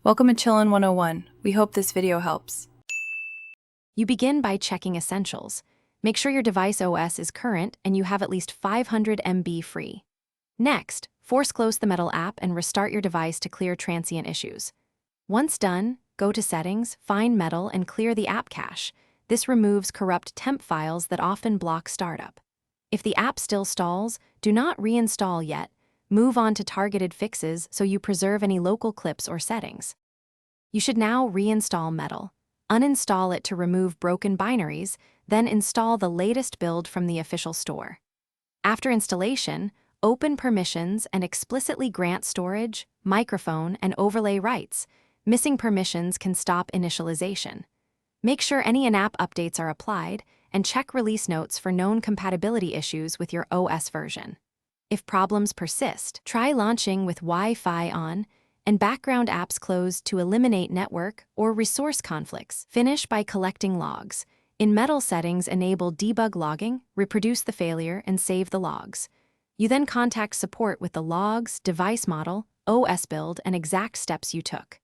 Welcome to Chillin' 101. We hope this video helps. You begin by checking Essentials. Make sure your device OS is current and you have at least 500 MB free. Next, force close the Metal app and restart your device to clear transient issues. Once done, go to Settings, find Metal, and clear the app cache. This removes corrupt temp files that often block startup. If the app still stalls, do not reinstall yet. Move on to targeted fixes so you preserve any local clips or settings. You should now reinstall Metal. Uninstall it to remove broken binaries, then install the latest build from the official store. After installation, open permissions and explicitly grant storage, microphone, and overlay rights. Missing permissions can stop initialization. Make sure any in-app updates are applied, and check release notes for known compatibility issues with your OS version. If problems persist, try launching with Wi-Fi on and background apps closed to eliminate network or resource conflicts. Finish by collecting logs. In Metal settings, enable debug logging, reproduce the failure, and save the logs. You then contact support with the logs, device model, OS build, and exact steps you took.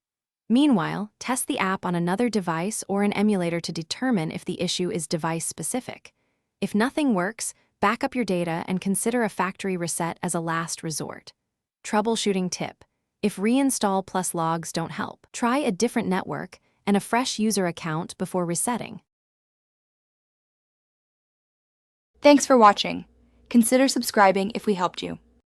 Meanwhile, test the app on another device or an emulator to determine if the issue is device-specific. If nothing works, back up your data and consider a factory reset as a last resort. Troubleshooting tip: if reinstall plus logs don't help, try a different network and a fresh user account before resetting. Thanks for watching. Consider subscribing if we helped you.